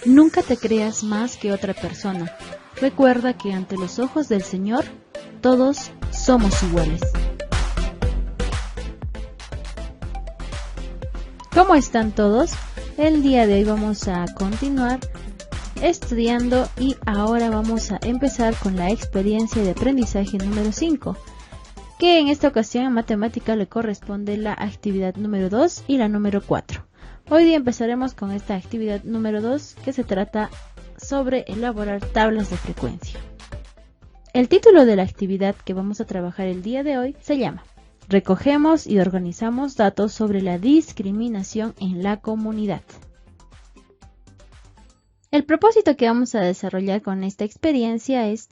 Nunca te creas más que otra persona. Recuerda que ante los ojos del Señor, todos somos iguales. ¿Cómo están todos? El día de hoy vamos a continuar estudiando y ahora vamos a empezar con la experiencia de aprendizaje número 5, que en esta ocasión en matemática le corresponde la actividad número 2 y la número 4. Hoy día empezaremos con esta actividad número 2, que se trata sobre elaborar tablas de frecuencia. El título de la actividad que vamos a trabajar el día de hoy se llama Recogemos y organizamos datos sobre la discriminación en la comunidad. El propósito que vamos a desarrollar con esta experiencia es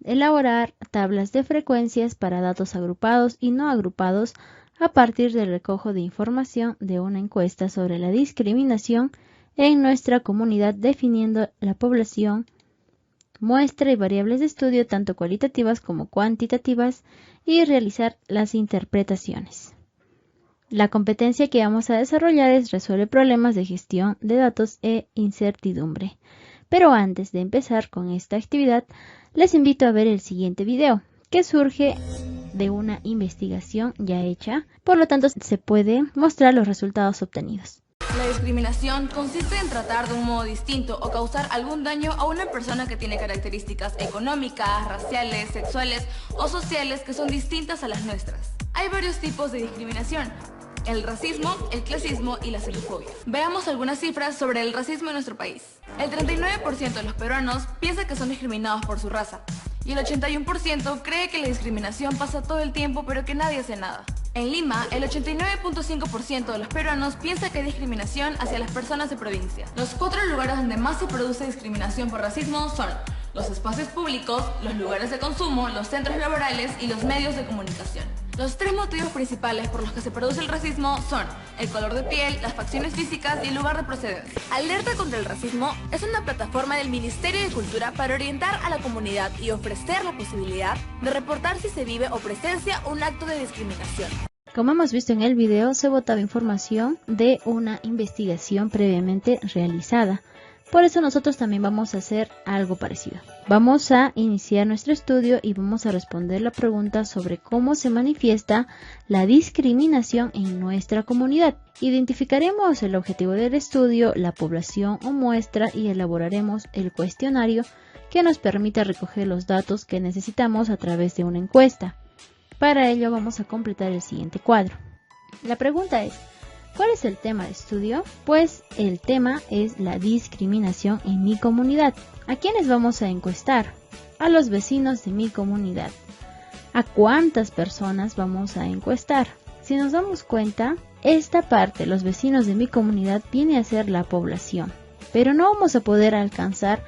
elaborar tablas de frecuencias para datos agrupados y no agrupados a partir del recojo de información de una encuesta sobre la discriminación en nuestra comunidad, definiendo la población, muestra y variables de estudio tanto cualitativas como cuantitativas y realizar las interpretaciones. La competencia que vamos a desarrollar es resuelve problemas de gestión de datos e incertidumbre. Pero antes de empezar con esta actividad, les invito a ver el siguiente video, que surge de una investigación ya hecha, por lo tanto se puede mostrar los resultados obtenidos. La discriminación consiste en tratar de un modo distinto o causar algún daño a una persona que tiene características económicas, raciales, sexuales o sociales que son distintas a las nuestras. Hay varios tipos de discriminación: el racismo, el clasismo y la xenofobia. Veamos algunas cifras sobre el racismo en nuestro país. El 39% de los peruanos piensa que son discriminados por su raza y el 81% cree que la discriminación pasa todo el tiempo pero que nadie hace nada. En Lima, el 89.5% de los peruanos piensa que hay discriminación hacia las personas de provincia. Los 4 lugares donde más se produce discriminación por racismo son los espacios públicos, los lugares de consumo, los centros laborales y los medios de comunicación. Los 3 motivos principales por los que se produce el racismo son el color de piel, las facciones físicas y el lugar de procedencia. Alerta contra el racismo es una plataforma del Ministerio de Cultura para orientar a la comunidad y ofrecer la posibilidad de reportar si se vive o presencia un acto de discriminación. Como hemos visto en el video, se botaba información de una investigación previamente realizada. Por eso nosotros también vamos a hacer algo parecido. Vamos a iniciar nuestro estudio y vamos a responder la pregunta sobre cómo se manifiesta la discriminación en nuestra comunidad. Identificaremos el objetivo del estudio, la población o muestra y elaboraremos el cuestionario que nos permita recoger los datos que necesitamos a través de una encuesta. Para ello vamos a completar el siguiente cuadro. La pregunta es: ¿cuál es el tema de estudio? Pues el tema es la discriminación en mi comunidad. ¿A quiénes vamos a encuestar? A los vecinos de mi comunidad. ¿A cuántas personas vamos a encuestar? Si nos damos cuenta, esta parte, los vecinos de mi comunidad, viene a ser la población. Pero no vamos a poder alcanzar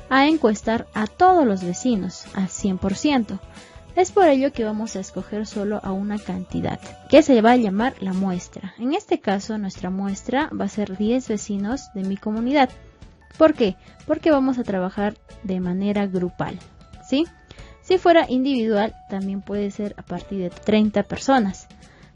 a encuestar a todos los vecinos al 100%. Es por ello que vamos a escoger solo a una cantidad, que se va a llamar la muestra. En este caso, nuestra muestra va a ser 10 vecinos de mi comunidad. ¿Por qué? Porque vamos a trabajar de manera grupal, ¿sí? Si fuera individual, también puede ser a partir de 30 personas.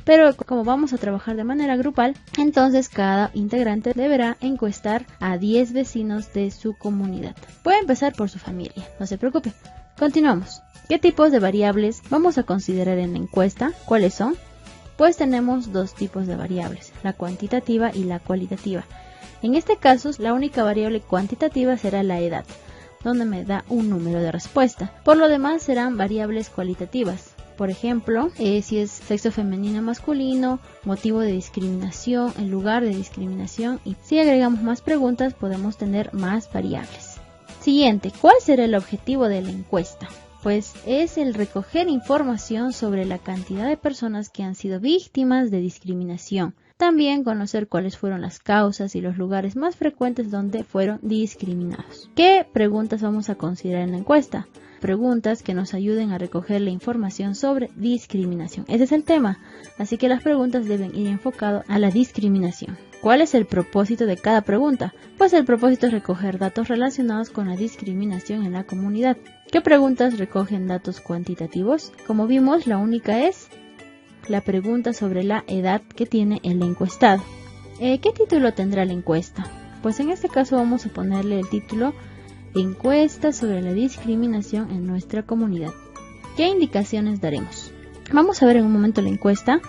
Pero como vamos a trabajar de manera grupal, entonces cada integrante deberá encuestar a 10 vecinos de su comunidad. Puede empezar por su familia, no se preocupe. Continuamos. ¿Qué tipos de variables vamos a considerar en la encuesta? ¿Cuáles son? Pues tenemos 2 tipos de variables, la cuantitativa y la cualitativa. En este caso, la única variable cuantitativa será la edad, donde me da un número de respuesta. Por lo demás serán variables cualitativas. Por ejemplo, si es sexo femenino o masculino, motivo de discriminación, el lugar de discriminación, y si agregamos más preguntas podemos tener más variables. Siguiente, ¿cuál será el objetivo de la encuesta? Pues es el recoger información sobre la cantidad de personas que han sido víctimas de discriminación. También conocer cuáles fueron las causas y los lugares más frecuentes donde fueron discriminados. ¿Qué preguntas vamos a considerar en la encuesta? Preguntas que nos ayuden a recoger la información sobre discriminación. Ese es el tema, así que las preguntas deben ir enfocadas a la discriminación. ¿Cuál es el propósito de cada pregunta? Pues el propósito es recoger datos relacionados con la discriminación en la comunidad. ¿Qué preguntas recogen datos cuantitativos? Como vimos, la única es la pregunta sobre la edad que tiene el encuestado. ¿Qué título tendrá la encuesta? Pues en este caso vamos a ponerle el título Encuesta sobre la discriminación en nuestra comunidad. ¿Qué indicaciones daremos? Vamos a ver en un momento la encuesta,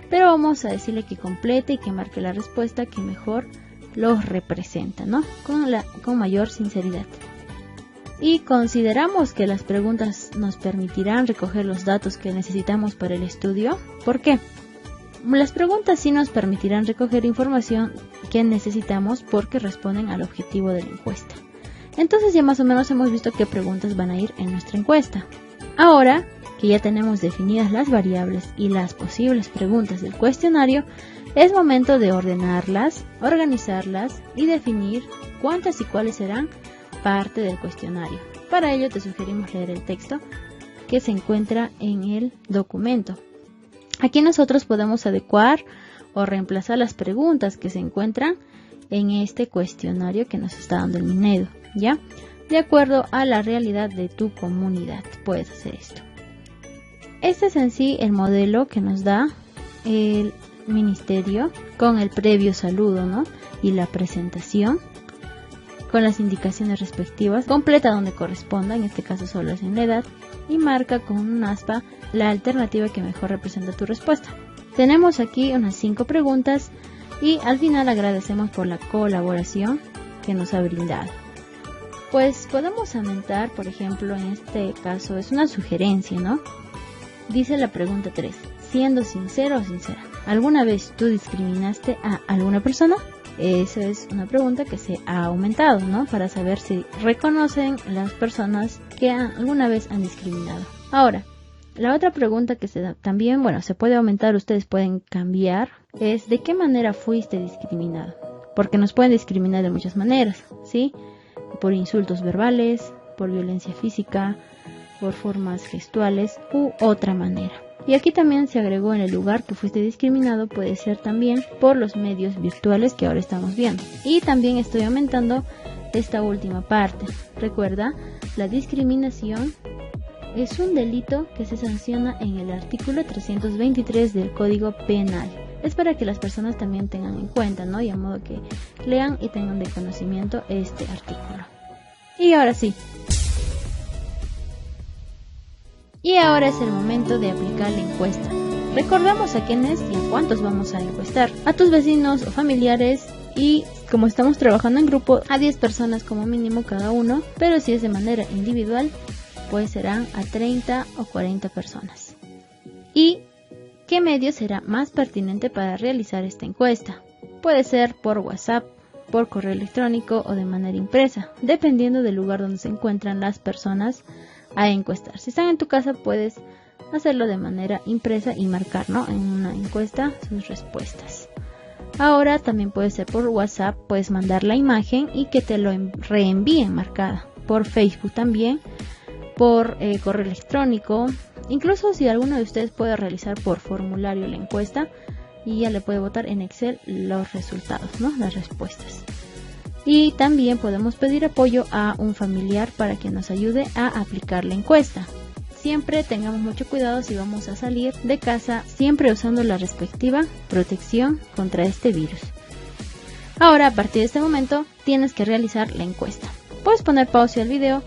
pero vamos a decirle que complete y que marque la respuesta que mejor los representa, ¿no? Con mayor sinceridad. Y consideramos que las preguntas nos permitirán recoger los datos que necesitamos para el estudio. ¿Por qué? Las preguntas sí nos permitirán recoger información que necesitamos porque responden al objetivo de la encuesta. Entonces ya más o menos hemos visto qué preguntas van a ir en nuestra encuesta. Ahora que ya tenemos definidas las variables y las posibles preguntas del cuestionario, es momento de ordenarlas, organizarlas y definir cuántas y cuáles serán parte del cuestionario. Para ello te sugerimos leer el texto que se encuentra en el documento. Aquí nosotros podemos adecuar o reemplazar las preguntas que se encuentran en este cuestionario que nos está dando el Minedu, ¿ya? De acuerdo a la realidad de tu comunidad puedes hacer esto. Este es en sí el modelo que nos da el ministerio con el previo saludo, ¿no? Y la presentación con las indicaciones respectivas, completa donde corresponda, en este caso solo es en la edad, y marca con un aspa la alternativa que mejor representa tu respuesta. Tenemos aquí unas 5 preguntas y al final agradecemos por la colaboración que nos ha brindado. Pues podemos aumentar, por ejemplo, en este caso es una sugerencia, ¿no? Dice la pregunta 3, siendo sincero o sincera, ¿alguna vez tú discriminaste a alguna persona? Esa es una pregunta que se ha aumentado, ¿no? Para saber si reconocen las personas que alguna vez han discriminado. Ahora, la otra pregunta que también, se puede aumentar, ustedes pueden cambiar, es ¿de qué manera fuiste discriminado? Porque nos pueden discriminar de muchas maneras, ¿sí? Por insultos verbales, por violencia física, por formas gestuales u otra manera. Y aquí también se agregó en el lugar que fuiste discriminado, puede ser también por los medios virtuales que ahora estamos viendo. Y también estoy aumentando esta última parte. Recuerda, la discriminación es un delito que se sanciona en el artículo 323 del Código Penal. Es para que las personas también tengan en cuenta, ¿no? Y a modo que lean y tengan de conocimiento este artículo. Y ahora sí. Y ahora es el momento de aplicar la encuesta. Recordamos a quiénes y a cuántos vamos a encuestar. A tus vecinos o familiares y, como estamos trabajando en grupo, a 10 personas como mínimo cada uno. Pero si es de manera individual, pues serán a 30 o 40 personas. ¿Y qué medio será más pertinente para realizar esta encuesta? Puede ser por WhatsApp, por correo electrónico o de manera impresa, dependiendo del lugar donde se encuentran las personas a encuestar. Si están en tu casa, puedes hacerlo de manera impresa y marcar, ¿no?, en una encuesta sus respuestas. Ahora también puede ser por WhatsApp, puedes mandar la imagen y que te lo reenvíen marcada. Por Facebook también, por correo electrónico. Incluso si alguno de ustedes puede realizar por formulario la encuesta y ya le puede botar en Excel los resultados, ¿no?, las respuestas. Y también podemos pedir apoyo a un familiar para que nos ayude a aplicar la encuesta. Siempre tengamos mucho cuidado si vamos a salir de casa, siempre usando la respectiva protección contra este virus. Ahora, a partir de este momento, tienes que realizar la encuesta. Puedes poner pausa al video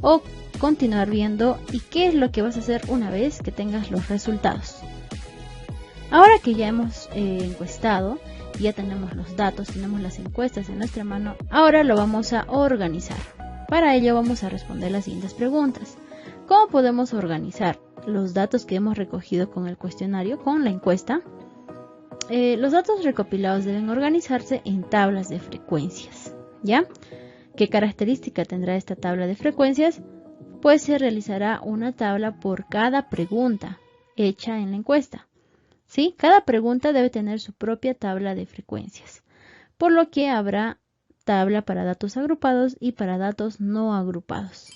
o continuar viendo y qué es lo que vas a hacer una vez que tengas los resultados. Ahora que ya hemos encuestado, ya tenemos los datos, tenemos las encuestas en nuestra mano, ahora lo vamos a organizar. Para ello vamos a responder las siguientes preguntas. ¿Cómo podemos organizar los datos que hemos recogido con el cuestionario, con la encuesta? Los datos recopilados deben organizarse en tablas de frecuencias, ¿ya? ¿Qué característica tendrá esta tabla de frecuencias? Pues se realizará una tabla por cada pregunta hecha en la encuesta. ¿Sí? Cada pregunta debe tener su propia tabla de frecuencias, por lo que habrá tabla para datos agrupados y para datos no agrupados.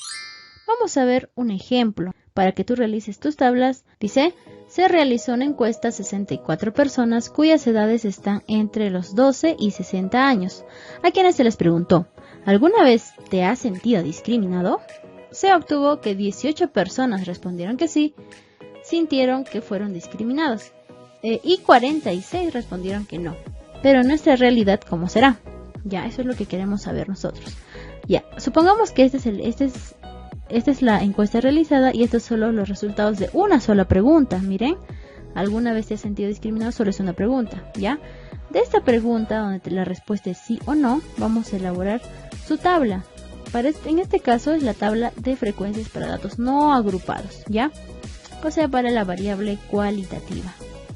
Vamos a ver un ejemplo para que tú realices tus tablas. Dice, se realizó una encuesta a 64 personas cuyas edades están entre los 12 y 60 años, a quienes se les preguntó, ¿alguna vez te has sentido discriminado? Se obtuvo que 18 personas respondieron que sí, sintieron que fueron discriminados. Y 46 respondieron que no. pero en nuestra realidad, ¿cómo será? Ya, eso es lo que queremos saber nosotros. Ya, supongamos que esta es la encuesta realizada y estos son los resultados de una sola pregunta. Miren, ¿alguna vez te has sentido discriminado? Solo es una pregunta, ¿ya? De esta pregunta, donde la respuesta es sí o no, vamos a elaborar su tabla. En este caso es la tabla de frecuencias para datos no agrupados, ¿ya? O sea, para la variable cualitativa.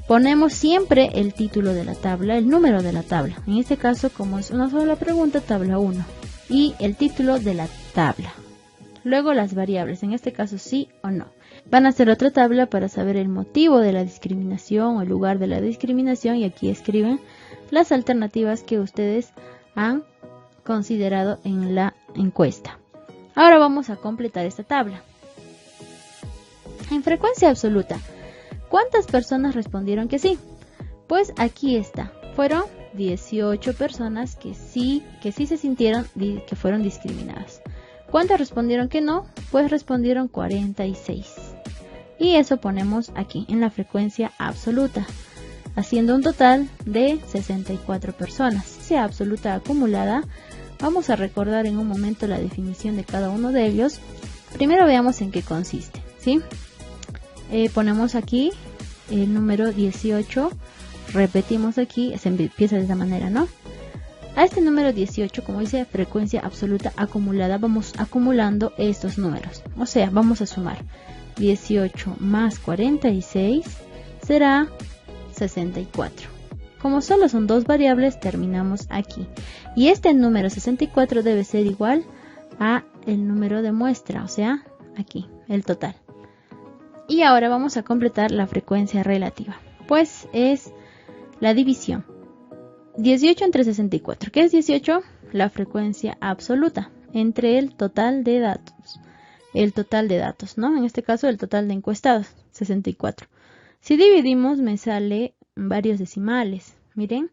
Ponemos siempre el título de la tabla, el número de la tabla. En este caso, como es una sola pregunta, tabla 1. Y el título de la tabla. Luego las variables, en este caso sí o no. Van a hacer otra tabla para saber el motivo de la discriminación o el lugar de la discriminación. Y aquí escriben las alternativas que ustedes han considerado en la encuesta. Ahora vamos a completar esta tabla. En frecuencia absoluta, ¿cuántas personas respondieron que sí? Pues aquí está. Fueron 18 personas que sí se sintieron que fueron discriminadas. ¿Cuántas respondieron que no? Pues respondieron 46. Y eso ponemos aquí en la frecuencia absoluta, haciendo un total de 64 personas. Sea absoluta acumulada, vamos a recordar en un momento la definición de cada uno de ellos. Primero veamos en qué consiste, ¿sí? Ponemos aquí el número 18, repetimos aquí, se empieza de esta manera, ¿no? A este número 18, como dice frecuencia absoluta acumulada, vamos acumulando estos números. O sea, vamos a sumar 18 más 46 será 64. Como solo son dos variables, terminamos aquí. Y este número 64 debe ser igual a el número de muestra, o sea, aquí, el total. Y ahora vamos a completar la frecuencia relativa, pues es la división. 18 entre 64. ¿Qué es 18? La frecuencia absoluta entre el total de datos. El total de datos, ¿no? En este caso el total de encuestados, 64. Si dividimos me sale varios decimales. Miren,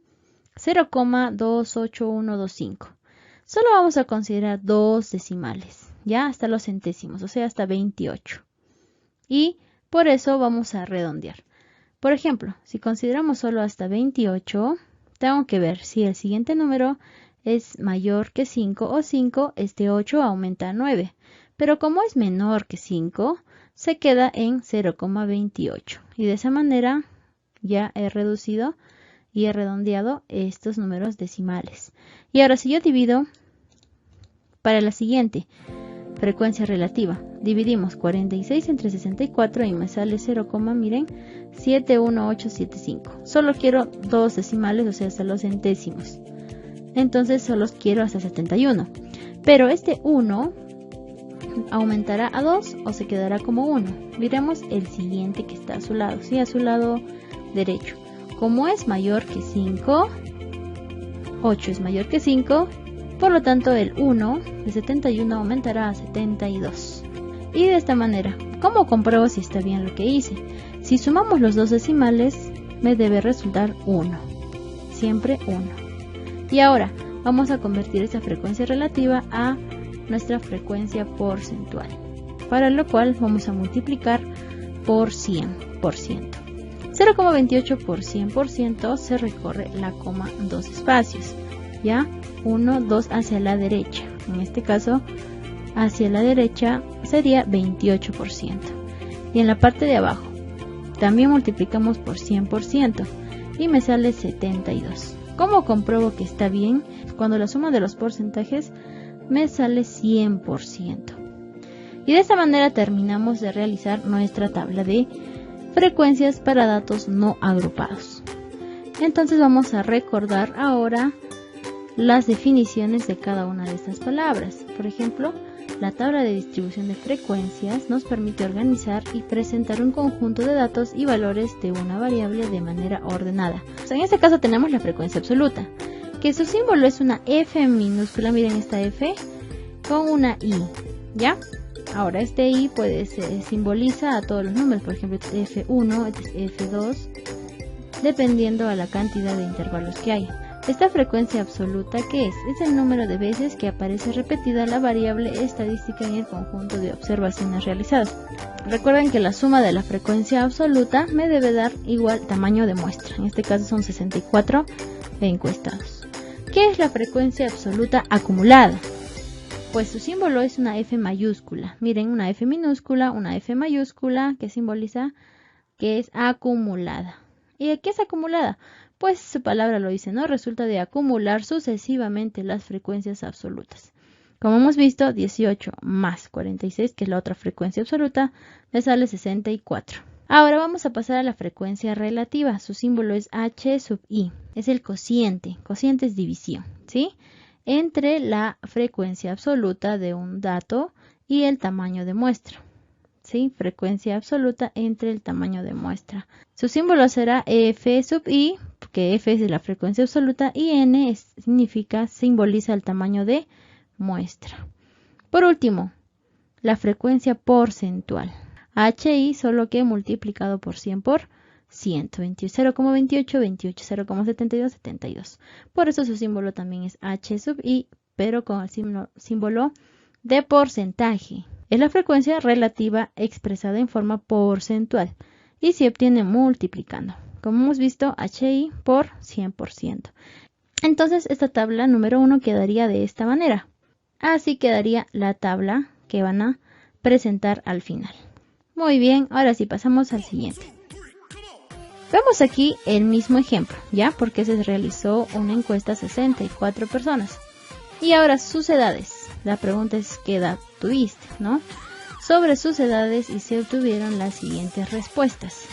0,28125. Solo vamos a considerar dos decimales, ya hasta los centésimos, o sea, hasta 28. Y por eso vamos a redondear. Por ejemplo, si consideramos solo hasta 28, tengo que ver si el siguiente número es mayor que 5 o 5, este 8 aumenta a 9. Pero como es menor que 5, se queda en 0,28. Y de esa manera ya he reducido y he redondeado estos números decimales. Y ahora si yo divido para la siguiente frecuencia relativa, dividimos 46 entre 64 y me sale 0, miren, 71875. Solo quiero dos decimales, o sea, hasta los centésimos. Entonces solo quiero hasta 71. Pero este 1 aumentará a 2 o se quedará como 1. Miremos el siguiente que está a su lado, ¿sí? A su lado derecho. Como es mayor que 5, 8 es mayor que 5, por lo tanto el 1 de 71 aumentará a 72. Y de esta manera, ¿cómo compruebo si está bien lo que hice? Si sumamos los dos decimales, me debe resultar 1. Siempre 1. Y ahora, vamos a convertir esta frecuencia relativa a nuestra frecuencia porcentual. Para lo cual, vamos a multiplicar por 100%. 0,28 por 100% se recorre la coma dos espacios. ¿Ya? 1, 2 hacia la derecha. En este caso, hacia la derecha sería 28%. Y en la parte de abajo, también multiplicamos por 100% y me sale 72. ¿Cómo compruebo que está bien? Cuando la suma de los porcentajes me sale 100%. Y de esta manera terminamos de realizar nuestra tabla de frecuencias para datos no agrupados. Entonces vamos a recordar ahora las definiciones de cada una de estas palabras. Por ejemplo, la tabla de distribución de frecuencias nos permite organizar y presentar un conjunto de datos y valores de una variable de manera ordenada. En este caso tenemos la frecuencia absoluta, que su símbolo es una F minúscula, miren esta F, con una I, ¿ya? Ahora este I simboliza a todos los números, por ejemplo F1, F2, dependiendo a la cantidad de intervalos que haya. Esta frecuencia absoluta, ¿qué es? Es el número de veces que aparece repetida la variable estadística en el conjunto de observaciones realizadas. Recuerden que la suma de la frecuencia absoluta me debe dar igual tamaño de muestra. En este caso son 64 encuestados. ¿Qué es la frecuencia absoluta acumulada? Pues su símbolo es una F mayúscula. Miren, una F minúscula, una F mayúscula que simboliza que es acumulada. ¿Y qué es acumulada? Pues su palabra lo dice, ¿no? Resulta de acumular sucesivamente las frecuencias absolutas. Como hemos visto, 18 más 46, que es la otra frecuencia absoluta, me sale 64. Ahora vamos a pasar a la frecuencia relativa. Su símbolo es H sub I. Es el cociente. Cociente es división, ¿sí? Entre la frecuencia absoluta de un dato y el tamaño de muestra. ¿Sí? Frecuencia absoluta entre el tamaño de muestra. Su símbolo será F sub I, porque F es la frecuencia absoluta y N simboliza el tamaño de muestra. Por último, la frecuencia porcentual. HI solo que multiplicado por 100 por 100. 0,28, 28, 0,72, 72. Por eso su símbolo también es H sub I, pero con el símbolo de porcentaje. Es la frecuencia relativa expresada en forma porcentual y se obtiene multiplicando. Como hemos visto, HI por 100%. Entonces, esta tabla número 1 quedaría de esta manera. Así quedaría la tabla que van a presentar al final. Muy bien, ahora sí pasamos al siguiente. Vemos aquí el mismo ejemplo, ¿ya? Porque se realizó una encuesta a 64 personas. Y ahora sus edades. La pregunta es ¿qué edad tuviste, no? Sobre sus edades y se obtuvieron las siguientes respuestas.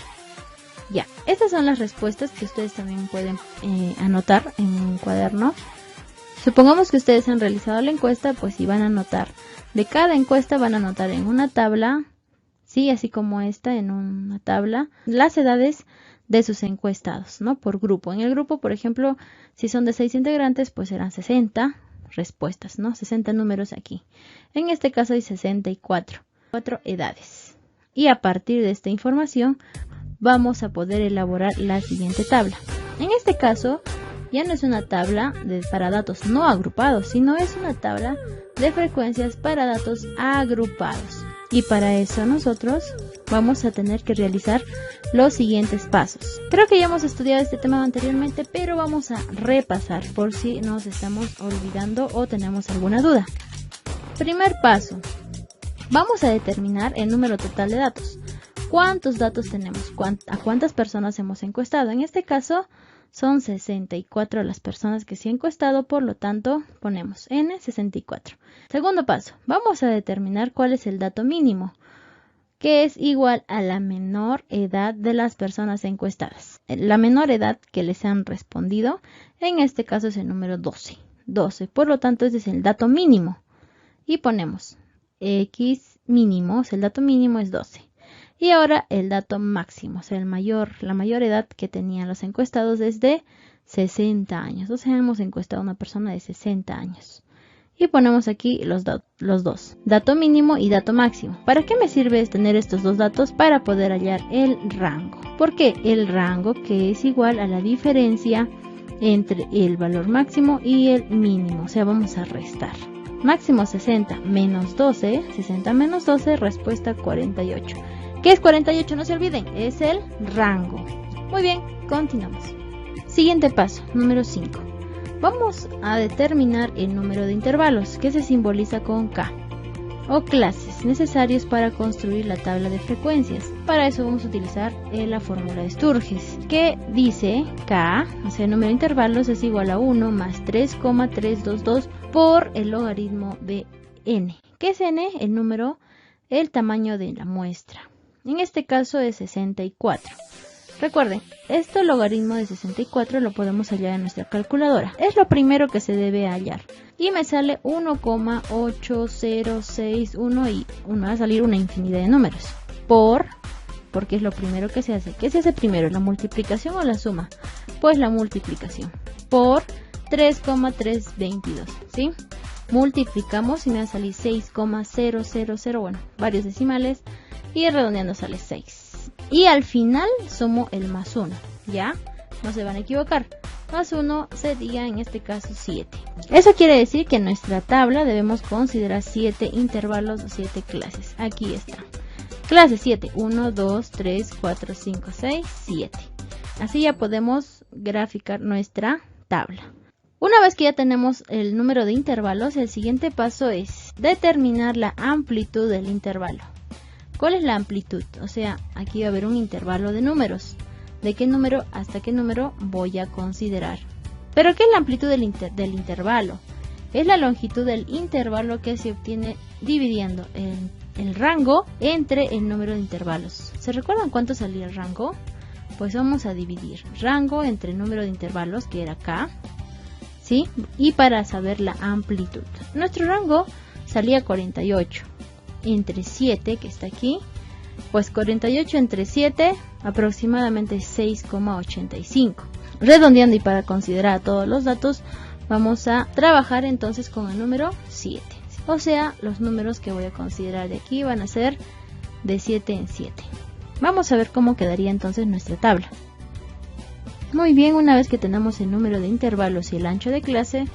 Ya, estas son las respuestas que ustedes también pueden anotar en un cuaderno. Supongamos que ustedes han realizado la encuesta, pues si van a anotar de cada encuesta, van a anotar en una tabla, sí, así como esta, en una tabla, las edades de sus encuestados, ¿no? Por grupo. En el grupo, por ejemplo, si son de 6 integrantes, pues serán 60 respuestas, ¿no? 60 números aquí. En este caso hay 64 edades. Y a partir de esta información vamos a poder elaborar la siguiente tabla. En este caso ya no es una tabla para datos no agrupados, sino es una tabla de frecuencias para datos agrupados. Y para eso nosotros vamos a tener que realizar los siguientes pasos. Creo que ya hemos estudiado este tema anteriormente, pero vamos a repasar por si nos estamos olvidando o tenemos alguna duda. Primer paso. Vamos a determinar el número total de datos. ¿Cuántos datos tenemos? ¿A cuántas personas hemos encuestado? En este caso son 64 las personas que se han encuestado, por lo tanto ponemos N 64. Segundo paso, vamos a determinar cuál es el dato mínimo, que es igual a la menor edad de las personas encuestadas. La menor edad que les han respondido, en este caso es el número 12. Por lo tanto, este es el dato mínimo. Y ponemos X mínimo, el dato mínimo es 12. Y ahora el dato máximo, o sea, la mayor edad que tenían los encuestados es de 60 años. O sea, hemos encuestado a una persona de 60 años. Y ponemos aquí los dos, dato mínimo y dato máximo. ¿Para qué me sirve tener estos dos datos? Para poder hallar el rango. ¿Por qué? El rango, que es igual a la diferencia entre el valor máximo y el mínimo. O sea, vamos a restar. Máximo 60 menos 12, 60 menos 12, respuesta 48. ¿Qué es 48? No se olviden, es el rango. Muy bien, continuamos. Siguiente paso, número 5. Vamos a determinar el número de intervalos, que se simboliza con K, o clases necesarios para construir la tabla de frecuencias. Para eso vamos a utilizar la fórmula de Sturges, que dice K, o sea, el número de intervalos es igual a 1 más 3,322 por el logaritmo de N. ¿Qué es N? El tamaño de la muestra. En este caso es 64. Recuerden, este logaritmo de 64 lo podemos hallar en nuestra calculadora. Es lo primero que se debe hallar. Y me sale 1,8061 y va a salir una infinidad de números. Porque es lo primero que se hace. ¿Qué se hace primero? ¿La multiplicación o la suma? Pues la multiplicación. Por 3,322, ¿sí? Multiplicamos y me va a salir 6,000, bueno, varios decimales. Y redondeando sale 6. Y al final sumo el más 1, ¿ya? No se van a equivocar. Más 1 sería en este caso 7. Eso quiere decir que en nuestra tabla debemos considerar 7 intervalos o 7 clases. Aquí está. Clase 7. 1, 2, 3, 4, 5, 6, 7. Así ya podemos graficar nuestra tabla. Una vez que ya tenemos el número de intervalos, el siguiente paso es determinar la amplitud del intervalo. ¿Cuál es la amplitud? O sea, aquí va a haber un intervalo de números. ¿De qué número hasta qué número voy a considerar? ¿Pero qué es la amplitud del intervalo? Es la longitud del intervalo que se obtiene dividiendo el rango entre el número de intervalos. ¿Se recuerdan cuánto salía el rango? Pues vamos a dividir rango entre el número de intervalos, que era K, ¿sí? Y para saber la amplitud. Nuestro rango salía 48 entre 7, que está aquí. Pues 48 entre 7, aproximadamente 6,85. Redondeando y para considerar todos los datos, vamos a trabajar entonces con el número 7. O sea, los números que voy a considerar de aquí van a ser de 7 en 7. Vamos a ver cómo quedaría entonces nuestra tabla. Muy bien, una vez que tenemos el número de intervalos y el ancho de clase,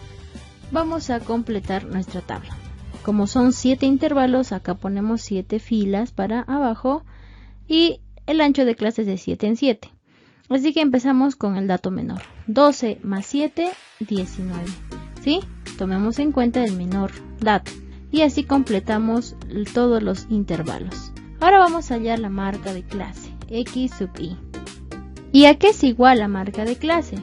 vamos a completar nuestra tabla. Como son 7 intervalos, acá ponemos 7 filas para abajo y el ancho de clase es de 7 en 7. Así que empezamos con el dato menor. 12 más 7, 19. ¿Sí? Tomemos en cuenta el menor dato. Y así completamos todos los intervalos. Ahora vamos a hallar la marca de clase, x sub i. ¿Y a qué es igual la marca de clase?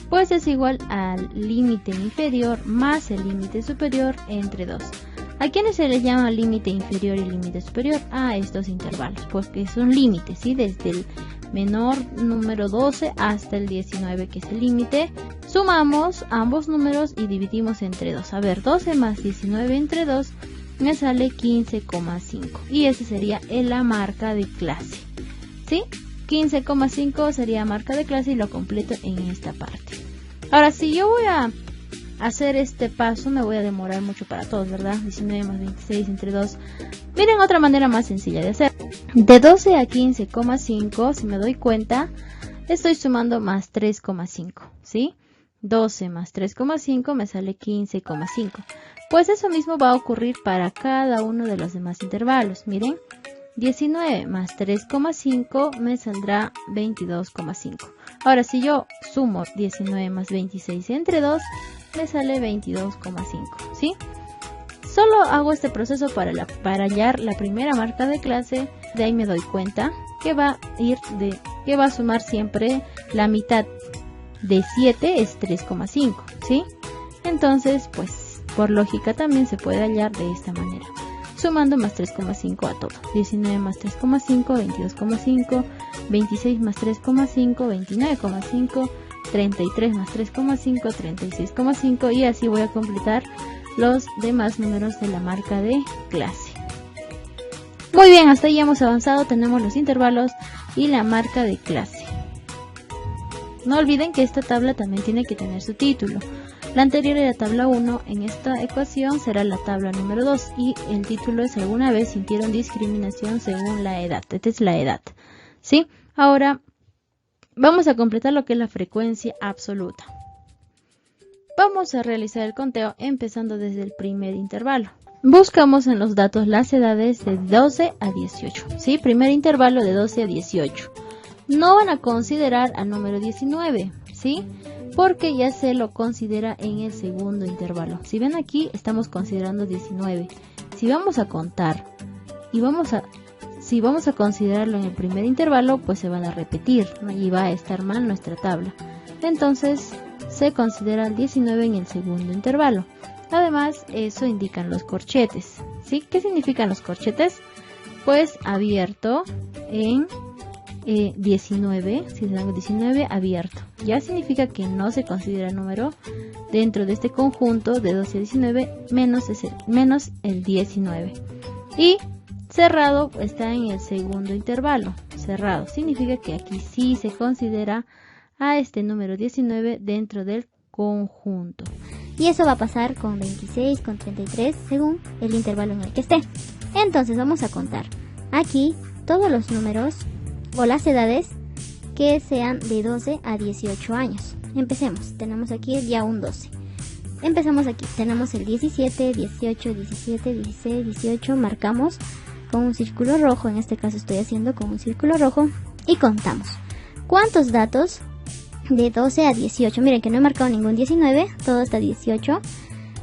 Pues es igual al límite inferior más el límite superior entre 2. ¿A quiénes se les llama límite inferior y límite superior? A estos intervalos, porque es un límite, ¿sí? Desde el menor número 12 hasta el 19, que es el límite. Sumamos ambos números y dividimos entre 2. A ver, 12 más 19 entre 2 me sale 15,5. Y esa sería la marca de clase, ¿sí? 15,5 sería marca de clase y lo completo en esta parte. Ahora, si yo voy a hacer este paso, me voy a demorar mucho para todos, ¿verdad? 19 más 26 entre 2. Miren otra manera más sencilla de hacer. De 12 a 15,5, si me doy cuenta, estoy sumando más 3,5, ¿sí? 12 más 3,5 me sale 15,5. Pues eso mismo va a ocurrir para cada uno de los demás intervalos. Miren, 19 más 3,5 me saldrá 22,5. Ahora, si yo sumo 19 más 26 entre 2, me sale 22,5, ¿sí? Solo hago este proceso para hallar la primera marca de clase. De ahí me doy cuenta que va a sumar siempre la mitad de 7 es 3,5, ¿sí? Entonces, pues, por lógica también se puede hallar de esta manera. Sumando más 3,5 a todo. 19 más 3,5, 22,5. 26 más 3,5, 29,5. 33 más 3,5, 36,5. Y así voy a completar los demás números de la marca de clase. Muy bien, hasta ahí hemos avanzado. Tenemos los intervalos y la marca de clase. No olviden que esta tabla también tiene que tener su título. La anterior era tabla 1, en esta ecuación será la tabla número 2 y el título es ¿alguna vez sintieron discriminación según la edad? Esta es la edad, ¿sí? Ahora vamos a completar lo que es la frecuencia absoluta. Vamos a realizar el conteo empezando desde el primer intervalo. Buscamos en los datos las edades de 12 a 18, ¿sí? Primer intervalo de 12 a 18. No van a considerar al número 19, ¿sí? Porque ya se lo considera en el segundo intervalo. Si ven aquí, estamos considerando 19. Si vamos a contar y si vamos a considerarlo en el primer intervalo, pues se van a repetir, ¿no? Y va a estar mal nuestra tabla. Entonces, se considera el 19 en el segundo intervalo. Además, eso indican los corchetes, ¿sí? ¿Qué significan los corchetes? Pues abierto en 19, si le damos 19 abierto, ya significa que no se considera el número dentro de este conjunto de 12 a 19 menos el 19. Y cerrado está en el segundo intervalo. Cerrado significa que aquí sí se considera a este número 19 dentro del conjunto. Y eso va a pasar con 26, con 33, según el intervalo en el que esté. Entonces vamos a contar aquí todos los números o las edades que sean de 12 a 18 años. Empecemos, tenemos aquí ya un 12. Empezamos aquí, tenemos el 17, 18, 17, 16, 18, marcamos con un círculo rojo, en este caso estoy haciendo con un círculo rojo, y contamos. ¿Cuántos datos de 12 a 18. Miren que no he marcado ningún 19, todo está 18.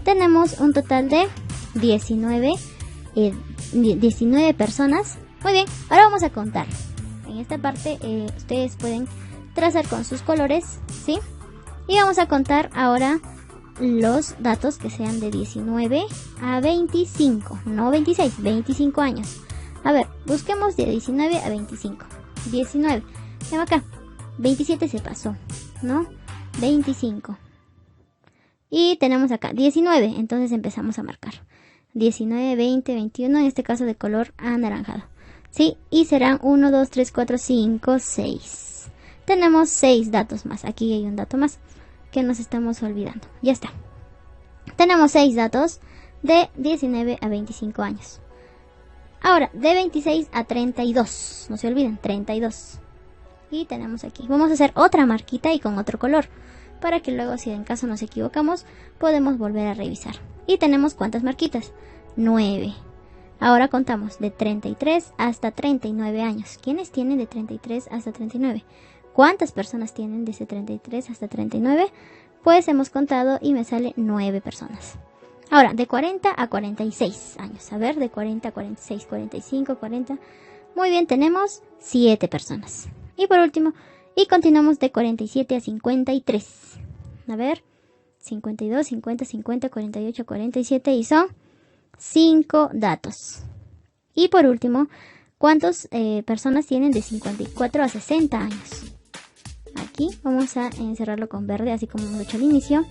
Tenemos un total de 19 personas. Muy bien, ahora vamos a contar. En esta parte ustedes pueden trazar con sus colores, ¿sí? Y vamos a contar ahora los datos que sean de 19 a 25, no 26, 25 años. A ver, busquemos de 19 a 25. 19, ven acá. 27 se pasó, ¿no? 25. Y tenemos acá 19, entonces empezamos a marcar. 19, 20, 21, en este caso de color anaranjado. ¿Sí? Y serán 1, 2, 3, 4, 5, 6. Tenemos 6 datos más. Aquí hay un dato más que nos estamos olvidando. Ya está. Tenemos 6 datos de 19 a 25 años. Ahora, de 26 a 32. No se olviden, 32. Y tenemos aquí. Vamos a hacer otra marquita y con otro color, para que luego, si en caso nos equivocamos, podemos volver a revisar. Y tenemos ¿cuántas marquitas? 9. Ahora contamos de 33 hasta 39 años. ¿Quiénes tienen de 33 hasta 39? ¿Cuántas personas tienen desde 33 hasta 39? Pues hemos contado y me sale 9 personas. Ahora, de 40 a 46 años. A ver, de 40 a 46, 45, 40. Muy bien, tenemos 7 personas. Y por último, y continuamos de 47 a 53. A ver, 52, 50, 50, 48, 47 y son 5 datos. Y por último, ¿cuántas personas tienen de 54 a 60 años? Aquí vamos a encerrarlo con verde, así como hemos hecho al inicio.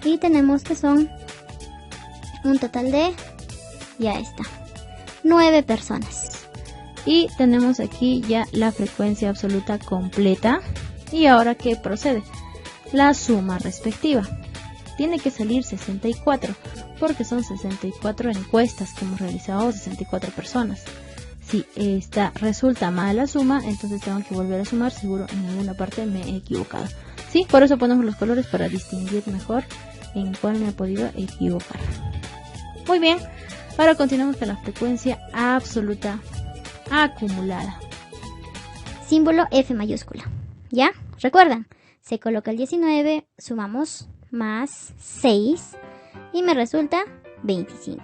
Y tenemos que son un total de, ya está, 9 personas. Y tenemos aquí ya la frecuencia absoluta completa. Y ahora, ¿qué procede? La suma respectiva. Tiene que salir 64, porque son 64 encuestas que hemos realizado, 64 personas. Si esta resulta mal la suma, entonces tengo que volver a sumar. Seguro en alguna parte me he equivocado. Sí, por eso ponemos los colores, para distinguir mejor en cuál me he podido equivocar. Muy bien, ahora continuamos con la frecuencia absoluta acumulada. Símbolo F mayúscula. ¿Ya? ¿Recuerdan? Se coloca el 19, sumamos más 6 y me resulta 25.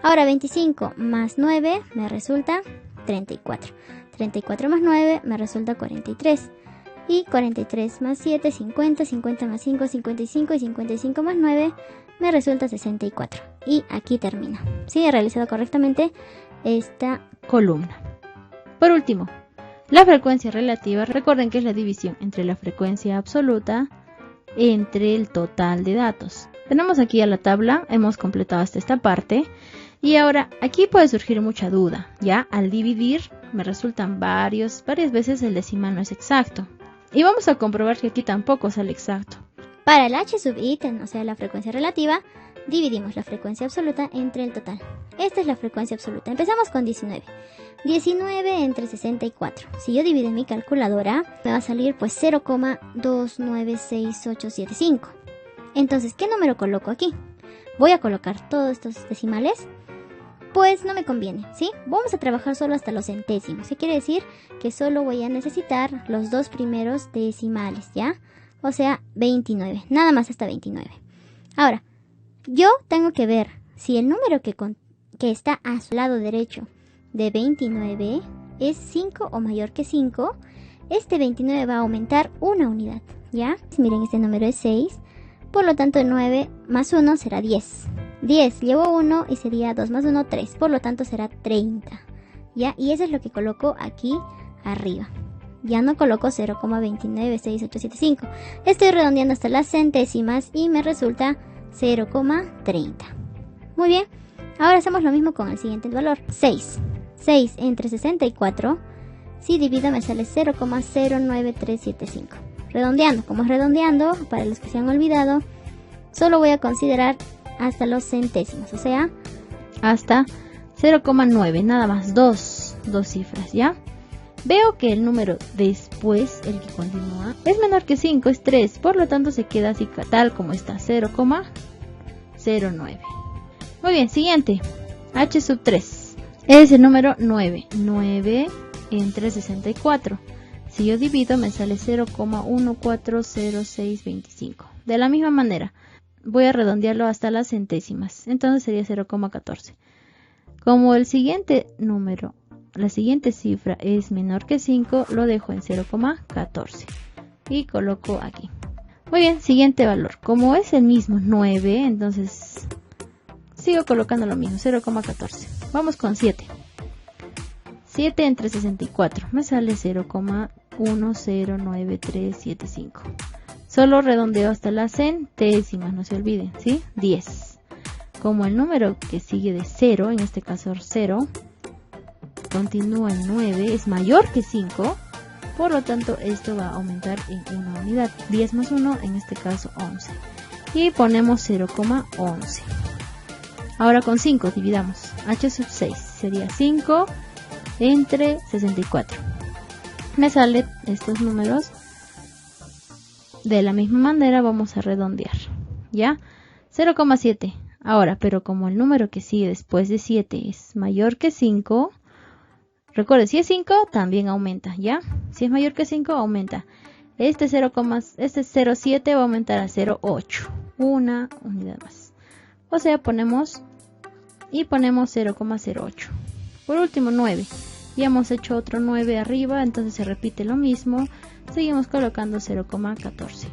Ahora 25 más 9 me resulta 34. 34 más 9 me resulta 43. Y 43 más 7, 50. 50 más 5, 55. Y 55 más 9 me resulta 64. Y aquí termina. Sí, he realizado correctamente esta columna. Por último, la frecuencia relativa. Recuerden que es la división entre la frecuencia absoluta entre el total de datos. Tenemos aquí a la tabla, hemos completado hasta esta parte. Y ahora aquí puede surgir mucha duda. Ya al dividir me resultan varias veces el decimal no es exacto. Y vamos a comprobar que aquí tampoco sale exacto. Para el h sub i, o sea la frecuencia relativa, dividimos la frecuencia absoluta entre el total. Esta es la frecuencia absoluta. Empezamos con 19. 19 entre 64. Si yo divido en mi calculadora, me va a salir pues 0,296875. Entonces, ¿qué número coloco aquí? Voy a colocar todos estos decimales. Pues no me conviene, ¿sí? Vamos a trabajar solo hasta los centésimos. ¿Qué quiere decir? Que solo voy a necesitar los dos primeros decimales, ¿ya? O sea, 29. Nada más hasta 29. Ahora, yo tengo que ver si el número que está a su lado derecho de 29 es 5 o mayor que 5. Este 29 va a aumentar una unidad, ¿ya? Miren, este número es 6. Por lo tanto, 9 más 1 será 10. 10 llevo 1 y sería 2 más 1, 3. Por lo tanto será 30. ¿Ya? Y eso es lo que coloco aquí arriba. Ya no coloco 0,296875. Estoy redondeando hasta las centésimas y me resulta 0,30. Muy bien. Ahora hacemos lo mismo con el siguiente valor. 6. 6 entre 64. Si divido me sale 0,09375. Redondeando. Como es redondeando, para los que se han olvidado, solo voy a considerar hasta los centésimos, o sea, hasta 0,9, nada más, dos cifras, ¿ya? Veo que el número después, el que continúa, es menor que 5, es 3, por lo tanto se queda así tal como está, 0,09. Muy bien, siguiente, h sub 3, es el número 9, 9 entre 64. Si yo divido me sale 0,140625. De la misma manera, voy a redondearlo hasta las centésimas. Entonces sería 0,14. Como el siguiente número, la siguiente cifra es menor que 5, lo dejo en 0,14 y coloco aquí. Muy bien, siguiente valor. Como es el mismo 9, entonces sigo colocando lo mismo, 0,14. Vamos con 7. 7 entre 64 me sale 0,109375. Solo redondeo hasta las centésimas, no se olviden, ¿sí? 10. Como el número que sigue de 0, en este caso 0, continúa en 9, es mayor que 5, por lo tanto esto va a aumentar en una unidad. 10 más 1, en este caso 11. Y ponemos 0,11. Ahora con 5 dividamos. H sub 6 sería 5 entre 64. Me salen estos números. De la misma manera vamos a redondear. ¿Ya? 0,7. Ahora, pero como el número que sigue después de 7 es mayor que 5, recuerden, si es 5 también aumenta, ¿ya? Si es mayor que 5 aumenta. Este 0,7 va a aumentar a 0,8. Una unidad más. O sea, ponemos 0,08. Por último, 9. Ya hemos hecho otro 9 arriba, entonces se repite lo mismo. Seguimos colocando 0,14.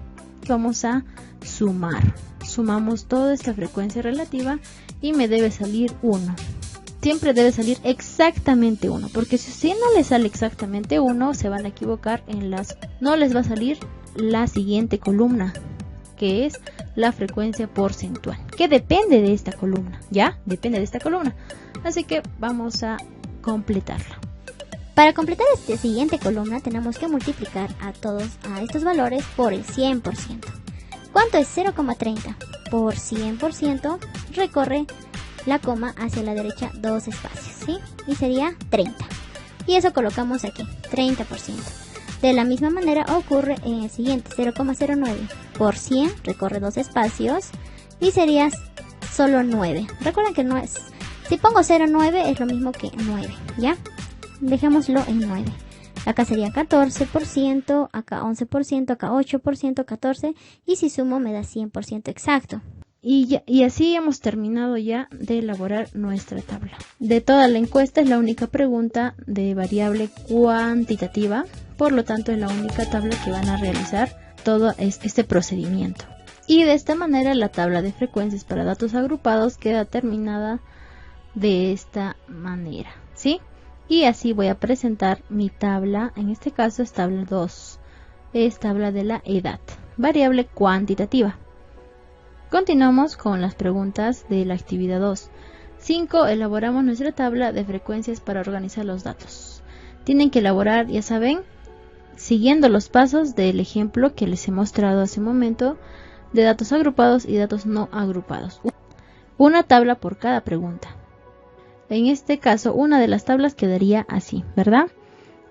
Vamos a sumar. Sumamos toda esta frecuencia relativa y me debe salir 1. Siempre debe salir exactamente 1, porque si no les sale exactamente 1, se van a equivocar no les va a salir la siguiente columna, que es la frecuencia porcentual, que depende de esta columna, ¿ya? Depende de esta columna. Así que vamos a completarla. Para completar esta siguiente columna tenemos que multiplicar a estos valores por el 100%. ¿Cuánto es 0,30? Por 100% recorre la coma hacia la derecha 2 espacios, ¿sí? Y sería 30. Y eso colocamos aquí, 30%. De la misma manera ocurre en el siguiente, 0,09 por 100, recorre 2 espacios y sería solo 9. Recuerden que no es, si pongo 0,9 es lo mismo que 9, ¿ya? Dejémoslo en 9. Acá sería 14%, acá 11%, acá 8%, 14%, y si sumo me da 100% exacto. Y así hemos terminado ya de elaborar nuestra tabla. De toda la encuesta es la única pregunta de variable cuantitativa, por lo tanto es la única tabla que van a realizar todo este procedimiento. Y de esta manera la tabla de frecuencias para datos agrupados queda terminada de esta manera, ¿sí? Y así voy a presentar mi tabla, en este caso es tabla 2, es tabla de la edad, variable cuantitativa. Continuamos con las preguntas de la actividad 2. 5. Elaboramos nuestra tabla de frecuencias para organizar los datos. Tienen que elaborar, ya saben, siguiendo los pasos del ejemplo que les he mostrado hace un momento, de datos agrupados y datos no agrupados. Una tabla por cada pregunta. En este caso, una de las tablas quedaría así, ¿verdad?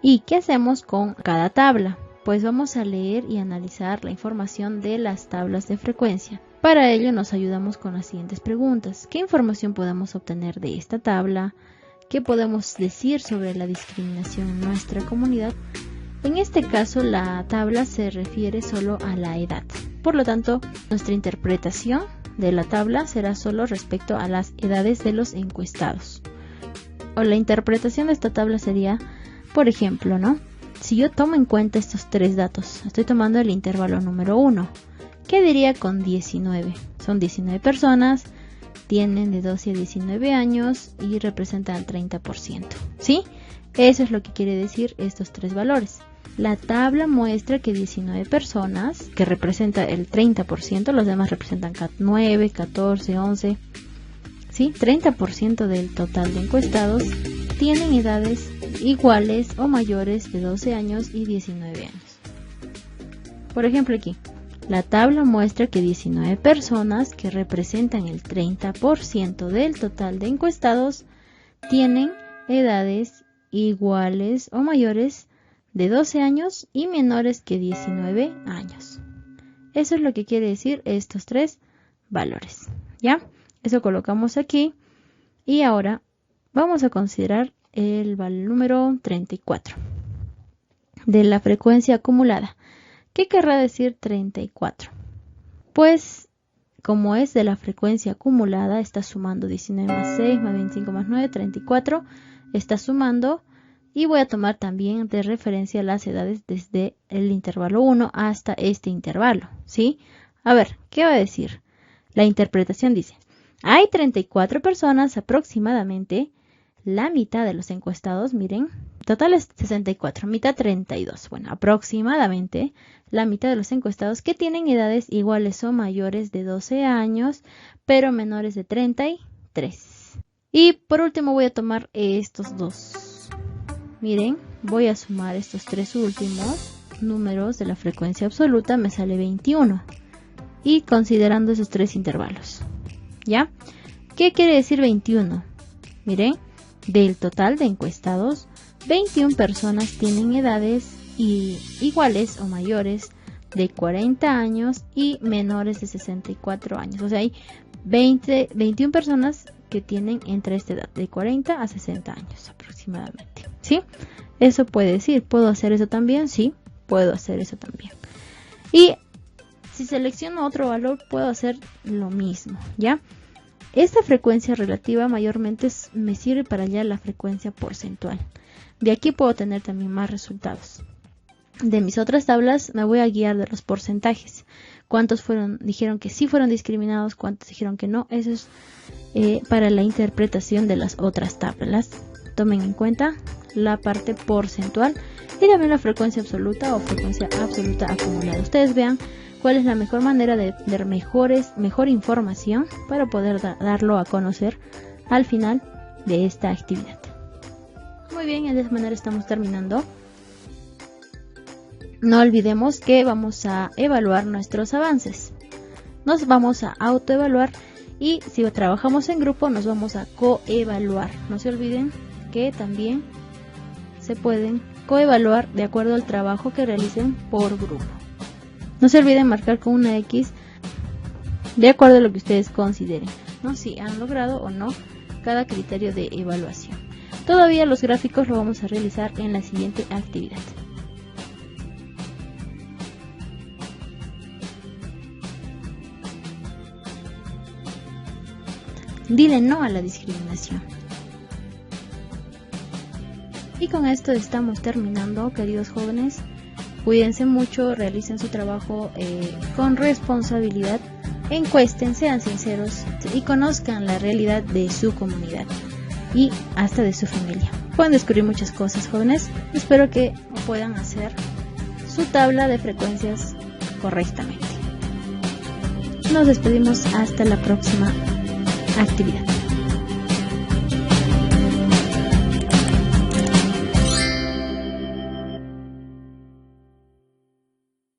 ¿Y qué hacemos con cada tabla? Pues vamos a leer y analizar la información de las tablas de frecuencia. Para ello nos ayudamos con las siguientes preguntas. ¿Qué información podemos obtener de esta tabla? ¿Qué podemos decir sobre la discriminación en nuestra comunidad? En este caso, la tabla se refiere solo a la edad. Por lo tanto, nuestra interpretación de la tabla será solo respecto a las edades de los encuestados. O la interpretación de esta tabla sería, por ejemplo, ¿no? Si yo tomo en cuenta estos tres datos, estoy tomando el intervalo número 1. ¿Qué diría con 19? Son 19 personas, tienen de 12 a 19 años y representan el 30%. ¿Sí? Eso es lo que quiere decir estos tres valores. La tabla muestra que 19 personas, que representa el 30%, los demás representan 9, 14, 11, ¿sí? 30% del total de encuestados tienen edades iguales o mayores de 12 años y 19 años. Por ejemplo aquí, la tabla muestra que 19 personas, que representan el 30% del total de encuestados, tienen edades iguales o mayores de 12 años y menores que 19 años. Eso es lo que quiere decir estos tres valores, ¿ya? Eso colocamos aquí y ahora vamos a considerar el valor número 34. de la frecuencia acumulada. ¿Qué querrá decir 34? Pues como es de la frecuencia acumulada, está sumando 19 más 6 más 25 más 9, 34, está sumando, y voy a tomar también de referencia las edades desde el intervalo 1 hasta este intervalo, ¿sí? A ver, ¿qué va a decir? La interpretación dice, hay 34 personas aproximadamente, la mitad de los encuestados, miren, total es 64, mitad 32. Bueno, aproximadamente la mitad de los encuestados que tienen edades iguales o mayores de 12 años, pero menores de 33. Y por último voy a tomar estos dos. Miren, voy a sumar estos tres últimos números de la frecuencia absoluta, me sale 21. Y considerando esos tres intervalos, ¿ya? ¿Qué quiere decir 21? Miren, del total de encuestados, 21 personas tienen edades iguales o mayores de 40 años y menores de 64 años. O sea, hay 21 personas que tienen entre esta edad, de 40 a 60 años aproximadamente, ¿sí? Eso puede decir, ¿puedo hacer eso también? Sí, puedo hacer eso también. Y si selecciono otro valor, puedo hacer lo mismo, ¿ya? Esta frecuencia relativa mayormente me sirve para hallar la frecuencia porcentual. De aquí puedo tener también más resultados. De mis otras tablas me voy a guiar de los porcentajes. ¿Cuántos dijeron que sí fueron discriminados? ¿Cuántos dijeron que no? Eso es para la interpretación de las otras tablas. Tomen en cuenta la parte porcentual y también la frecuencia absoluta o frecuencia absoluta acumulada. Ustedes vean cuál es la mejor manera de dar mejor información para poder darlo a conocer al final de esta actividad. Muy bien, de esta manera estamos terminando. No olvidemos que vamos a evaluar nuestros avances. Nos vamos a autoevaluar y si trabajamos en grupo nos vamos a coevaluar. No se olviden que también se pueden coevaluar de acuerdo al trabajo que realicen por grupo. No se olviden marcar con una X de acuerdo a lo que ustedes consideren, ¿no? Si han logrado o no cada criterio de evaluación. Todavía los gráficos lo vamos a realizar en la siguiente actividad. Dile no a la discriminación. Y con esto estamos terminando, queridos jóvenes. Cuídense mucho, realicen su trabajo con responsabilidad, encuesten, sean sinceros y conozcan la realidad de su comunidad y hasta de su familia. Pueden descubrir muchas cosas, jóvenes. Espero que puedan hacer su tabla de frecuencias correctamente. Nos despedimos hasta la próxima actividad.